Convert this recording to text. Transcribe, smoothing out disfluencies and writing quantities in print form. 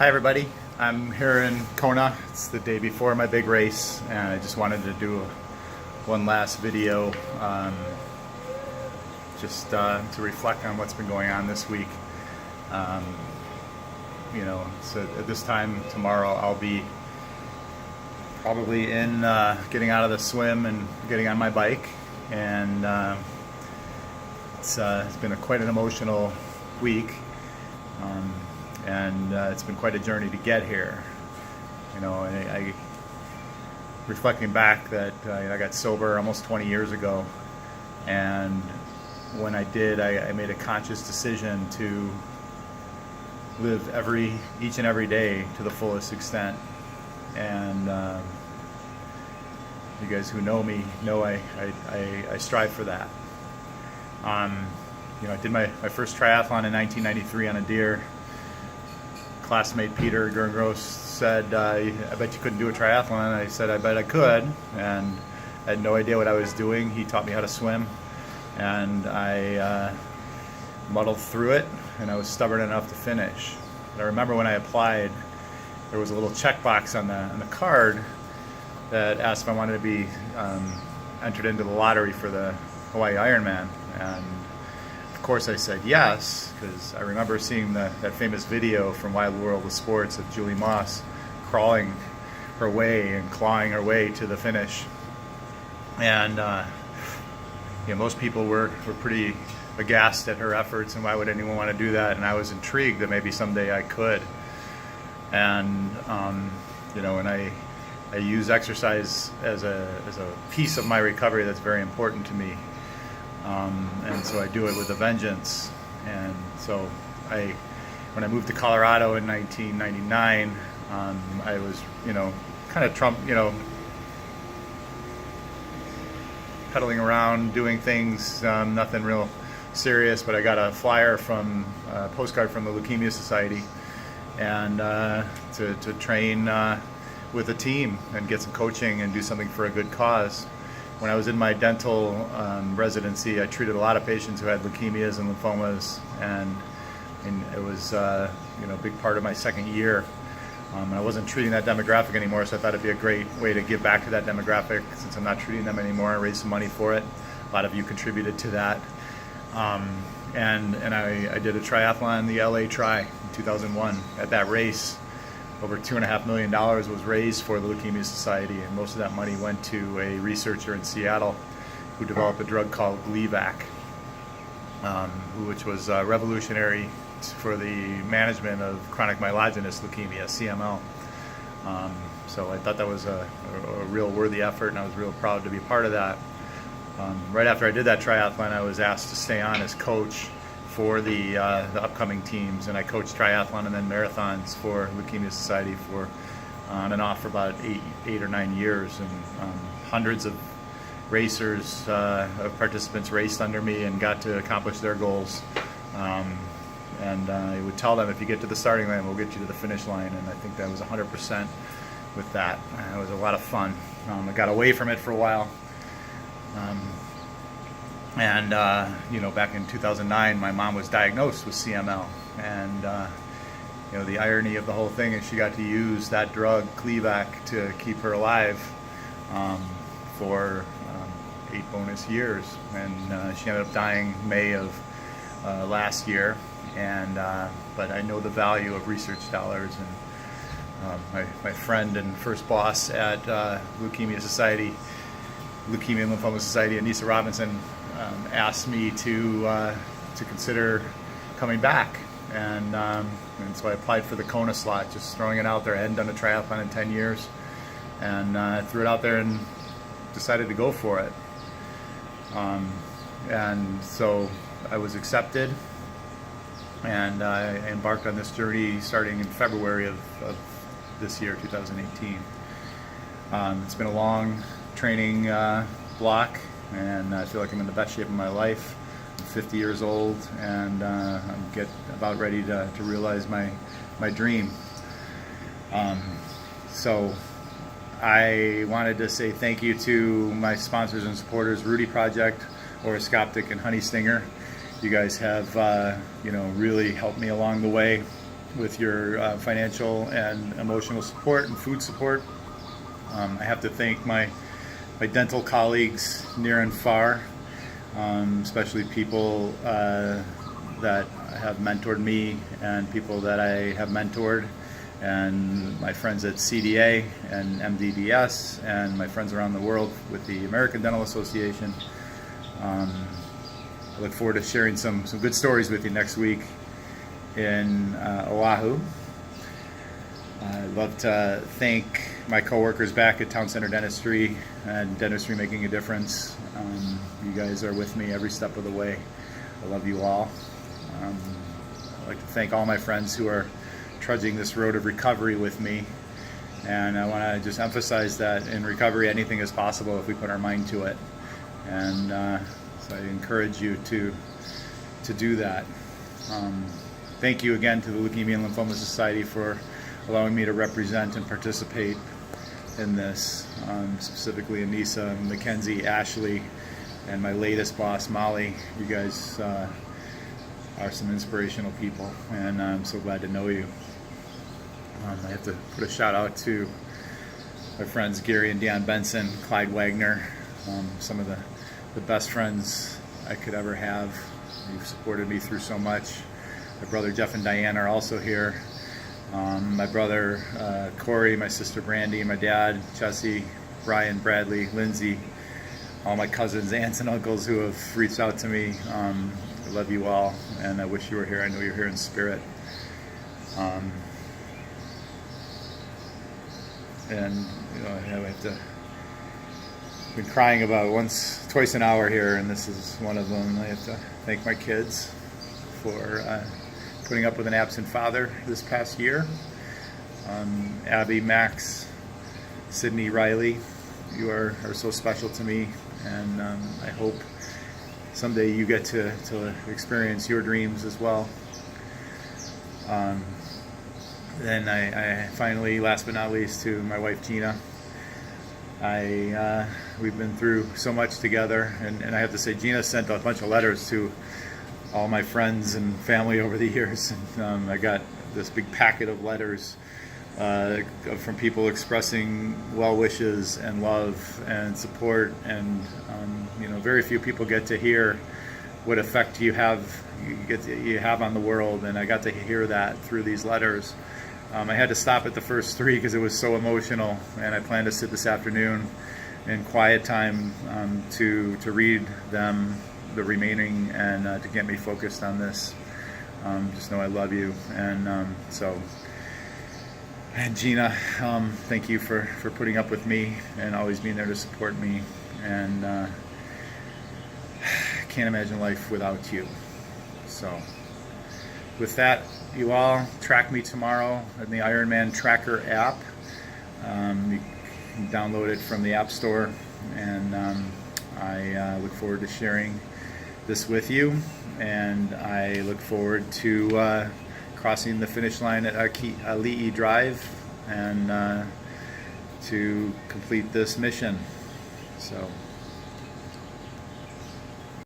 Hi everybody, I'm here in Kona. It's the day before my big race and I just wanted to do one last video to reflect on what's been going on this week. So at this time tomorrow I'll be probably in getting out of the swim and getting on my bike, and it's been quite an emotional week. It's been quite a journey to get here. I reflecting back that I got sober almost 20 years ago, and when I did, I made a conscious decision to live each and every day to the fullest extent. And you guys who know me know I strive for that. I did my first triathlon in 1993 on a deer. Classmate Peter Gerngross said, I bet you couldn't do a triathlon. I said, I bet I could, and I had no idea what I was doing. He taught me how to swim, and I muddled through it, and I was stubborn enough to finish. And I remember when I applied, there was a little checkbox on the card that asked if I wanted to be entered into the lottery for the Hawaii Ironman, and of course I said yes, because I remember seeing that famous video from Wild World of Sports of Julie Moss crawling her way and clawing her way to the finish. And most people were pretty aghast at her efforts, and why would anyone want to do that? And I was intrigued that maybe someday I could. And and I use exercise as a piece of my recovery that's very important to me. And so I do it with a vengeance. And so when I moved to Colorado in 1999, I was, kind of pedaling around, doing things, nothing real serious, but I got a postcard from the Leukemia Society, and to train with a team and get some coaching and do something for a good cause. When I was in my dental residency, I treated a lot of patients who had leukemias and lymphomas, and it was a big part of my second year. And I wasn't treating that demographic anymore, so I thought it'd be a great way to give back to that demographic since I'm not treating them anymore, and raise some money for it. A lot of you contributed to that. And I did a triathlon, the LA Tri, in 2001. At that race, over $2.5 million was raised for the Leukemia Society, and most of that money went to a researcher in Seattle who developed a drug called Gleevec, which was revolutionary for the management of chronic myelogenous leukemia, CML. So I thought that was a real worthy effort, and I was real proud to be part of that. Right after I did that triathlon, I was asked to stay on as coach for the upcoming teams, and I coached triathlon and then marathons for Leukemia Society for on and off for about eight or 9 years, and hundreds of racers, of participants raced under me and got to accomplish their goals. And I would tell them, if you get to the starting line, we'll get you to the finish line, and I think that was 100% with that. It was a lot of fun. I got away from it for a while. Back in 2009, my mom was diagnosed with CML, and the irony of the whole thing is she got to use that drug, Gleevec, to keep her alive for 8 bonus years, and she ended up dying May of last year. But I know the value of research dollars, and my friend and first boss at Leukemia and Lymphoma Society, Anissa Robinson, asked me to consider coming back, and so I applied for the Kona slot, just throwing it out there. I hadn't done a triathlon in 10 years, and threw it out there and decided to go for it. And so I was accepted, and I embarked on this journey starting in February of this year, 2018. It's been a long training block, and I feel like I'm in the best shape of my life. I'm 50 years old, and I'm about ready to realize my dream. So I wanted to say thank you to my sponsors and supporters, Rudy Project, Oroscoptic, and Honey Stinger. You guys have really helped me along the way. with your financial and emotional support and food support. I have to thank my dental colleagues near and far, especially people that have mentored me and people that I have mentored, and my friends at CDA and MDDS, and my friends around the world with the American Dental Association. I look forward to sharing some good stories with you next week in Oahu. I'd love to thank my coworkers back at Town Center Dentistry and Dentistry Making a Difference. You guys are with me every step of the way. I love you all. I'd like to thank all my friends who are trudging this road of recovery with me. And I want to just emphasize that in recovery, anything is possible if we put our mind to it. And so I encourage you to do that. Thank you again to the Leukemia and Lymphoma Society for allowing me to represent and participate in this, specifically Anissa, Mackenzie, Ashley, and my latest boss, Molly. You guys are some inspirational people, and I'm so glad to know you. I have to put a shout out to my friends Gary and Dion Benson, Clyde Wagner, some of the best friends I could ever have. You've supported me through so much. My brother Jeff and Diane are also here. My brother Corey, my sister Brandy, my dad Jesse, Brian, Bradley, Lindsay, all my cousins, aunts, and uncles who have reached out to me. I love you all, and I wish you were here. I know you're here in spirit. And you know, I have to. Been crying about twice an hour here, and this is one of them. I have to thank my kids for putting up with an absent father this past year. Abby, Max, Sydney, Riley, you are so special to me, and I hope someday you get to experience your dreams as well. Then I finally, last but not least, to my wife Gina. We've been through so much together, and I have to say, Gina sent a bunch of letters to all my friends and family over the years, and I got this big packet of letters from people expressing well wishes and love and support, and you know, very few people get to hear what effect you have on the world, and I got to hear that through these letters. I had to stop at the first three because it was so emotional, and I plan to sit this afternoon in quiet time to read them, the remaining, and to get me focused on this. Just know I love you, and and Gina, thank you for putting up with me and always being there to support me, and I can't imagine life without you. So with that, you all, track me tomorrow in the Ironman Tracker app. You can download it from the App Store, and I look forward to sharing this with you, and I look forward to crossing the finish line at Ali'i Drive and to complete this mission. So